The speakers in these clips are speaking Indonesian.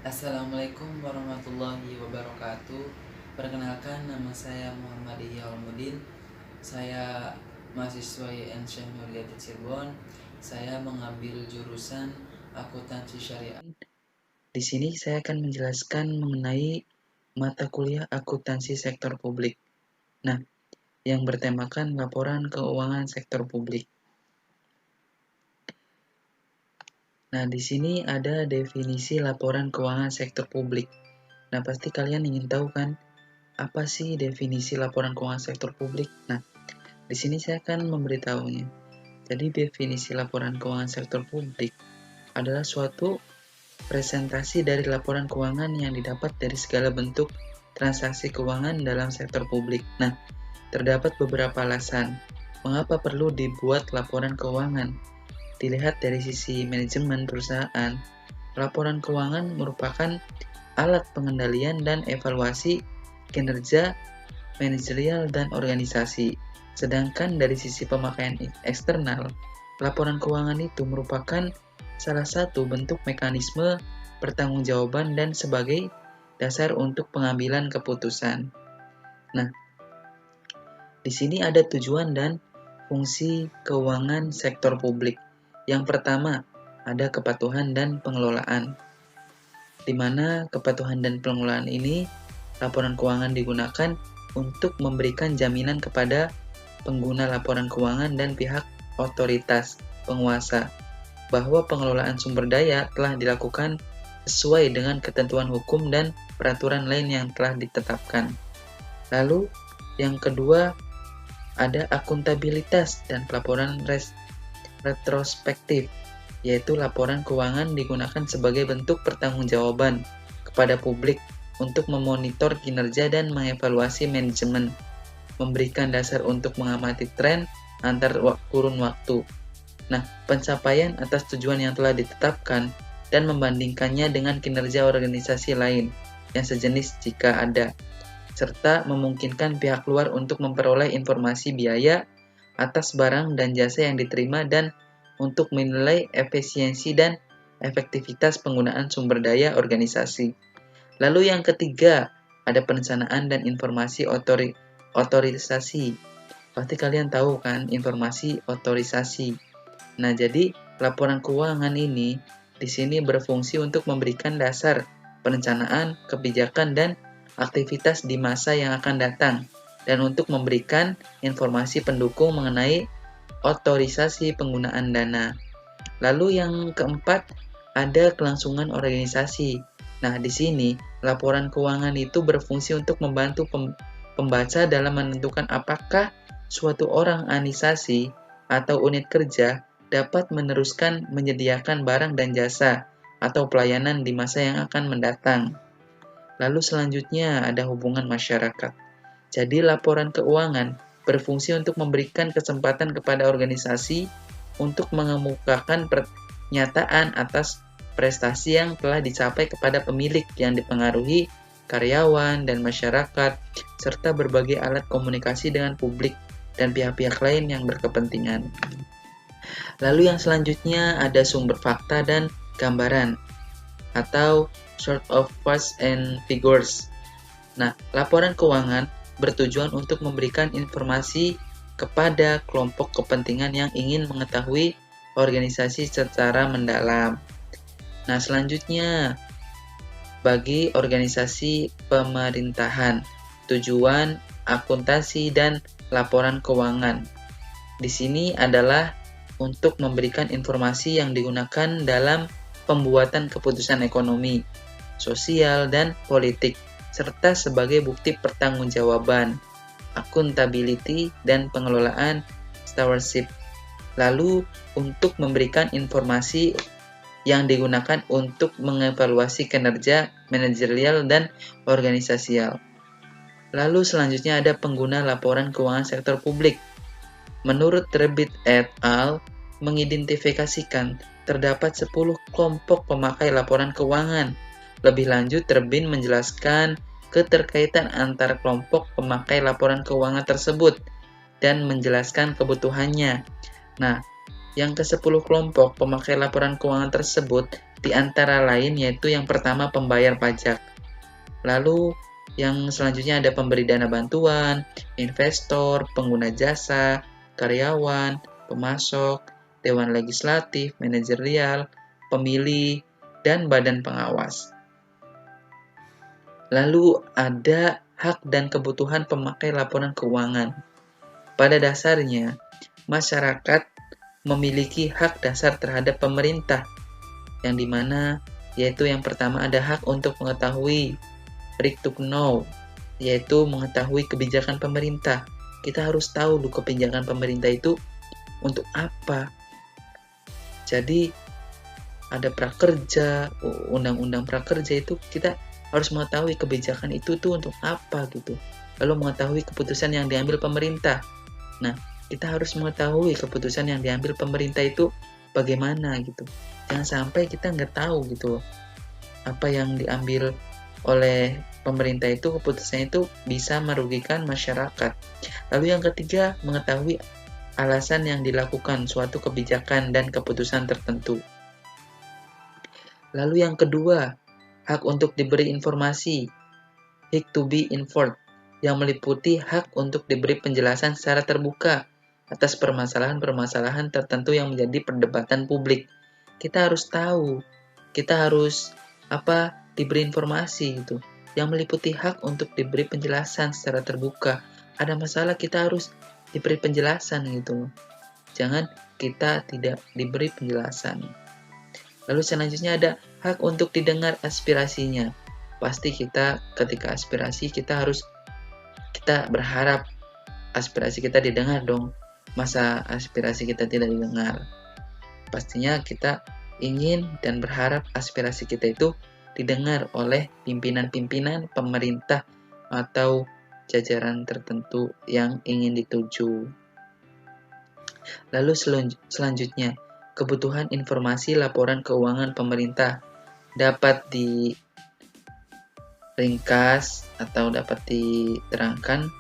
Assalamualaikum warahmatullahi wabarakatuh. Perkenalkan, nama saya Muhammad Ihyalmuddin. Saya mahasiswa YN Syekh Nurjati Cirebon. Saya mengambil jurusan akuntansi syariah. Di sini saya akan menjelaskan mengenai mata kuliah akuntansi sektor publik. Nah, yang bertemakan laporan keuangan sektor publik. Nah, di sini ada definisi laporan keuangan sektor publik. Nah, pasti kalian ingin tahu kan, apa sih definisi laporan keuangan sektor publik? Nah, di sini saya akan memberitahunya. Jadi, definisi laporan keuangan sektor publik adalah suatu presentasi dari laporan keuangan yang didapat dari segala bentuk transaksi keuangan dalam sektor publik. Nah, terdapat beberapa alasan mengapa perlu dibuat laporan keuangan. Dilihat dari sisi manajemen perusahaan, laporan keuangan merupakan alat pengendalian dan evaluasi kinerja manajerial dan organisasi. Sedangkan dari sisi pemakaian eksternal, laporan keuangan itu merupakan salah satu bentuk mekanisme pertanggungjawaban dan sebagai dasar untuk pengambilan keputusan. Nah, di sini ada tujuan dan fungsi keuangan sektor publik. Yang pertama, ada kepatuhan dan pengelolaan, di mana kepatuhan dan pengelolaan ini laporan keuangan digunakan untuk memberikan jaminan kepada pengguna laporan keuangan dan pihak otoritas penguasa bahwa pengelolaan sumber daya telah dilakukan sesuai dengan ketentuan hukum dan peraturan lain yang telah ditetapkan. Lalu, yang kedua, ada akuntabilitas dan pelaporan retrospektif, yaitu laporan keuangan digunakan sebagai bentuk pertanggungjawaban kepada publik untuk memonitor kinerja dan mengevaluasi manajemen, memberikan dasar untuk mengamati tren antar kurun waktu. Nah, pencapaian atas tujuan yang telah ditetapkan dan membandingkannya dengan kinerja organisasi lain yang sejenis jika ada, serta memungkinkan pihak luar untuk memperoleh informasi biaya atas barang dan jasa yang diterima dan untuk menilai efisiensi dan efektivitas penggunaan sumber daya organisasi. Lalu yang ketiga, ada perencanaan dan informasi otorisasi. Pasti kalian tahu kan informasi otorisasi. Nah, jadi laporan keuangan ini di sini berfungsi untuk memberikan dasar perencanaan, kebijakan, dan aktivitas di masa yang akan datang, dan untuk memberikan informasi pendukung mengenai otorisasi penggunaan dana. Lalu yang keempat, ada kelangsungan organisasi. Nah, di sini laporan keuangan itu berfungsi untuk membantu pembaca dalam menentukan apakah suatu organisasi atau unit kerja dapat meneruskan menyediakan barang dan jasa atau pelayanan di masa yang akan mendatang. Lalu selanjutnya ada hubungan masyarakat. Jadi laporan keuangan berfungsi untuk memberikan kesempatan kepada organisasi untuk mengemukakan pernyataan atas prestasi yang telah dicapai kepada pemilik yang dipengaruhi karyawan dan masyarakat, serta berbagai alat komunikasi dengan publik dan pihak-pihak lain yang berkepentingan. Lalu yang selanjutnya ada sumber fakta dan gambaran, atau sort of facts and figures. Nah, laporan keuangan bertujuan untuk memberikan informasi kepada kelompok kepentingan yang ingin mengetahui organisasi secara mendalam. Nah, selanjutnya bagi organisasi pemerintahan, tujuan akuntansi dan laporan keuangan di sini adalah untuk memberikan informasi yang digunakan dalam pembuatan keputusan ekonomi, sosial, dan politik, serta sebagai bukti pertanggungjawaban, accountability, dan pengelolaan stewardship. Lalu, untuk memberikan informasi yang digunakan untuk mengevaluasi kinerja manajerial dan organisasial. Lalu selanjutnya ada pengguna laporan keuangan sektor publik. Menurut Terbit et al. Mengidentifikasikan terdapat 10 kelompok pemakai laporan keuangan. Lebih lanjut, Terbit menjelaskan keterkaitan antar kelompok pemakai laporan keuangan tersebut dan menjelaskan kebutuhannya. Nah, yang ke-10 kelompok pemakai laporan keuangan tersebut Di antara lain yaitu yang pertama pembayar pajak. Lalu yang selanjutnya ada pemberi dana bantuan, investor, pengguna jasa, karyawan, pemasok, dewan legislatif, manajerial, pemilih, dan badan pengawas. Lalu ada hak dan kebutuhan pemakai laporan keuangan. Pada dasarnya, masyarakat memiliki hak dasar terhadap pemerintah, yang dimana yaitu yang pertama ada hak untuk mengetahui, right to know, yaitu mengetahui kebijakan pemerintah. Kita harus tahu dulu kebijakan pemerintah itu untuk apa. Jadi ada prakerja, undang-undang prakerja itu kita harus mengetahui kebijakan itu tuh untuk apa gitu. Lalu mengetahui keputusan yang diambil pemerintah. Nah, kita harus mengetahui keputusan yang diambil pemerintah itu bagaimana gitu. Jangan sampai kita nggak tahu gitu apa yang diambil oleh pemerintah itu, keputusannya itu bisa merugikan masyarakat. Lalu yang ketiga, mengetahui alasan yang dilakukan suatu kebijakan dan keputusan tertentu. Lalu yang kedua, hak untuk diberi informasi, hak to be informed, yang meliputi hak untuk diberi penjelasan secara terbuka atas permasalahan-permasalahan tertentu yang menjadi perdebatan publik. Kita harus tahu, kita harus diberi informasi gitu, yang meliputi hak untuk diberi penjelasan secara terbuka. Ada masalah kita harus diberi penjelasan gitu. Jangan kita tidak diberi penjelasan. Lalu selanjutnya ada hak untuk didengar aspirasinya. Pasti kita ketika aspirasi kita berharap aspirasi kita didengar dong. Masa aspirasi kita tidak didengar? Pastinya kita ingin dan berharap aspirasi kita itu didengar oleh pimpinan-pimpinan pemerintah atau jajaran tertentu yang ingin dituju. Lalu selanjutnya, kebutuhan informasi laporan keuangan pemerintah dapat diringkas atau dapat diterangkan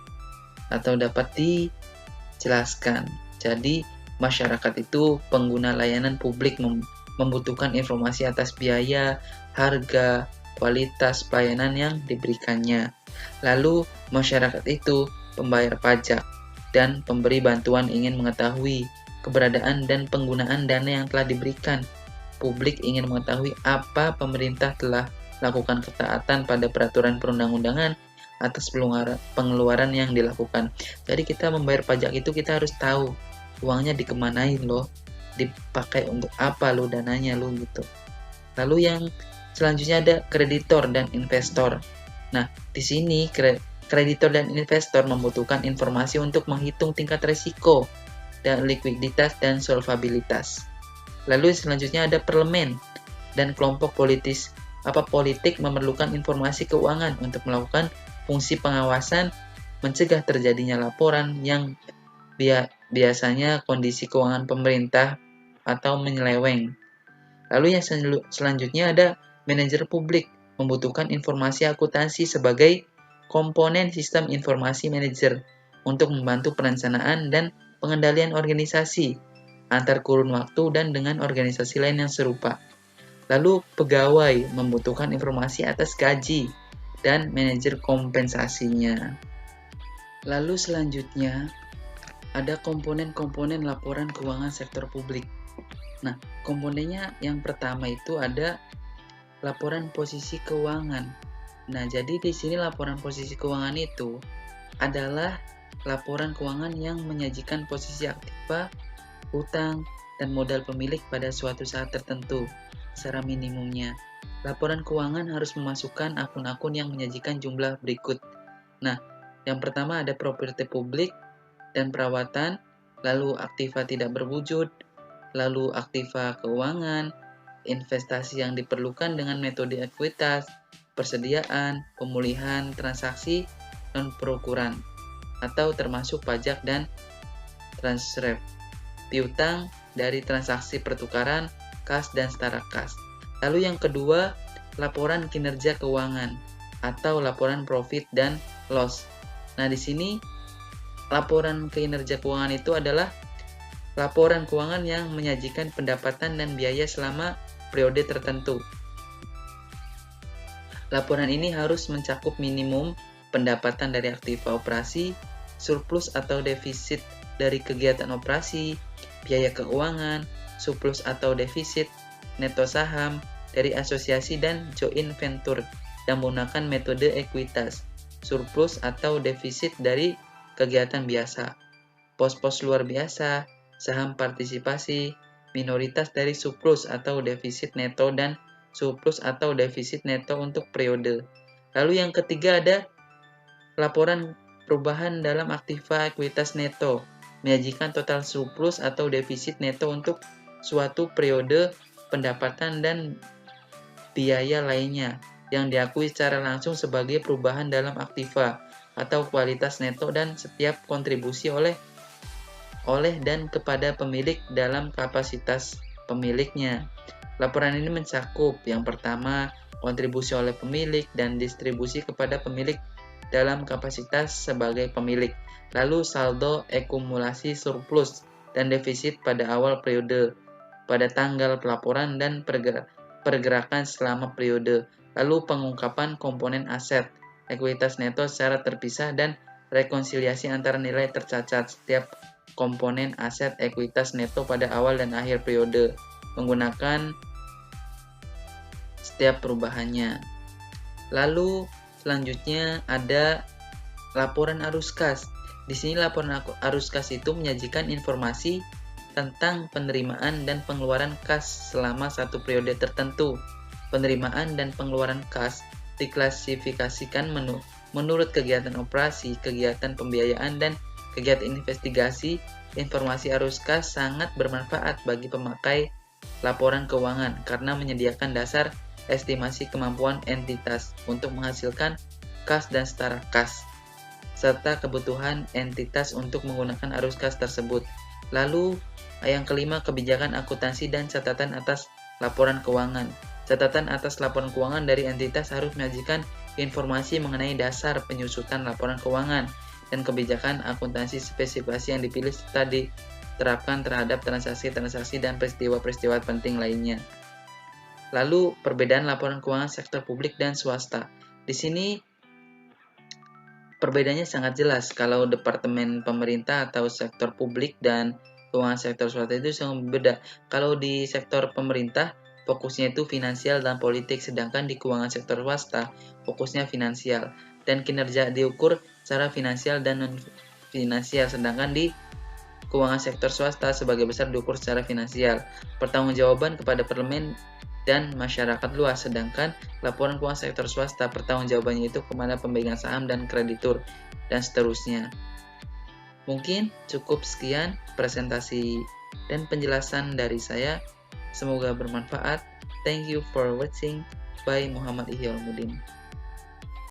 atau dapat dijelaskan. Jadi, masyarakat itu pengguna layanan publik membutuhkan informasi atas biaya, harga, kualitas pelayanan yang diberikannya. Lalu, masyarakat itu pembayar pajak dan pemberi bantuan ingin mengetahui keberadaan dan penggunaan dana yang telah diberikan. Publik ingin mengetahui apa pemerintah telah lakukan ketaatan pada peraturan perundang-undangan atas pengeluaran yang dilakukan. Jadi kita membayar pajak itu kita harus tahu uangnya dikemanain loh, dipakai untuk apa lo dananya lo gitu. Lalu yang selanjutnya ada kreditor dan investor. Nah, di sini kreditor dan investor membutuhkan informasi untuk menghitung tingkat risiko dan likuiditas dan solvabilitas. Lalu selanjutnya ada parlemen dan kelompok politik memerlukan informasi keuangan untuk melakukan fungsi pengawasan, mencegah terjadinya laporan yang biasanya kondisi keuangan pemerintah atau menyeleweng. Lalu yang selanjutnya ada manajer publik membutuhkan informasi akuntansi sebagai komponen sistem informasi manajer untuk membantu perencanaan dan pengendalian organisasi antar kurun waktu dan dengan organisasi lain yang serupa. Lalu pegawai membutuhkan informasi atas gaji dan manajer kompensasinya. Lalu selanjutnya ada komponen-komponen laporan keuangan sektor publik. Nah, komponennya yang pertama itu ada laporan posisi keuangan. Nah, jadi di sini laporan posisi keuangan itu adalah laporan keuangan yang menyajikan posisi aktiva, utang, dan modal pemilik pada suatu saat tertentu secara minimumnya. Laporan keuangan harus memasukkan akun-akun yang menyajikan jumlah berikut. Nah, yang pertama ada properti publik dan perawatan, lalu aktiva tidak berwujud, lalu aktiva keuangan, investasi yang diperlukan dengan metode ekuitas, persediaan, pemulihan transaksi non-prokuran, atau termasuk pajak dan transfer, piutang dari transaksi pertukaran, kas dan setara kas. Lalu yang kedua, laporan kinerja keuangan atau laporan profit dan loss. Nah, di sini laporan kinerja keuangan itu adalah laporan keuangan yang menyajikan pendapatan dan biaya selama periode tertentu. Laporan ini harus mencakup minimum pendapatan dari aktiva operasi, surplus atau defisit dari kegiatan operasi, biaya keuangan, surplus atau defisit, neto saham dari asosiasi dan joint venture yang menggunakan metode ekuitas, surplus atau defisit dari kegiatan biasa, pos-pos luar biasa, saham partisipasi, minoritas dari surplus atau defisit neto dan surplus atau defisit neto untuk periode. Lalu yang ketiga ada laporan perubahan dalam aktiva ekuitas neto, menyajikan total surplus atau defisit neto untuk suatu periode pendapatan dan biaya lainnya yang diakui secara langsung sebagai perubahan dalam aktiva atau kualitas neto dan setiap kontribusi oleh dan kepada pemilik dalam kapasitas pemiliknya. Laporan ini mencakup yang pertama, kontribusi oleh pemilik dan distribusi kepada pemilik dalam kapasitas sebagai pemilik. Lalu saldo akumulasi surplus dan defisit pada awal periode, pada tanggal pelaporan dan pergerakan selama periode. Lalu pengungkapan komponen aset, ekuitas neto secara terpisah dan rekonsiliasi antara nilai tercatat setiap komponen aset ekuitas neto pada awal dan akhir periode, menggunakan setiap perubahannya. Lalu selanjutnya ada laporan arus kas. Di sini laporan arus kas itu menyajikan informasi tentang penerimaan dan pengeluaran kas selama satu periode tertentu. Penerimaan dan pengeluaran kas diklasifikasikan menurut kegiatan operasi, kegiatan pembiayaan, dan kegiatan investigasi. Informasi arus kas sangat bermanfaat bagi pemakai laporan keuangan karena menyediakan dasar estimasi kemampuan entitas untuk menghasilkan kas dan setara kas, serta kebutuhan entitas untuk menggunakan arus kas tersebut. Lalu, yang kelima, kebijakan akuntansi dan catatan atas laporan keuangan. Catatan atas laporan keuangan dari entitas harus menyajikan informasi mengenai dasar penyusutan laporan keuangan dan kebijakan akuntansi spesifikasi yang dipilih serta diterapkan terhadap transaksi-transaksi dan peristiwa-peristiwa penting lainnya. Lalu, perbedaan laporan keuangan sektor publik dan swasta. Di sini perbedaannya sangat jelas. Kalau departemen pemerintah atau sektor publik dan keuangan sektor swasta itu sangat berbeda. Kalau di sektor pemerintah, fokusnya itu finansial dan politik, sedangkan di keuangan sektor swasta, fokusnya finansial dan kinerja diukur secara finansial dan non-finansial, sedangkan di keuangan sektor swasta sebagai besar diukur secara finansial. Pertanggungjawaban kepada parlemen dan masyarakat luas, sedangkan laporan keuangan sektor swasta pertanggungjawabannya itu kepada pemegang saham dan kreditur, dan seterusnya. Mungkin cukup sekian presentasi dan penjelasan dari saya. Semoga bermanfaat. Thank you for watching. By Muhammad Ihyolmuddin.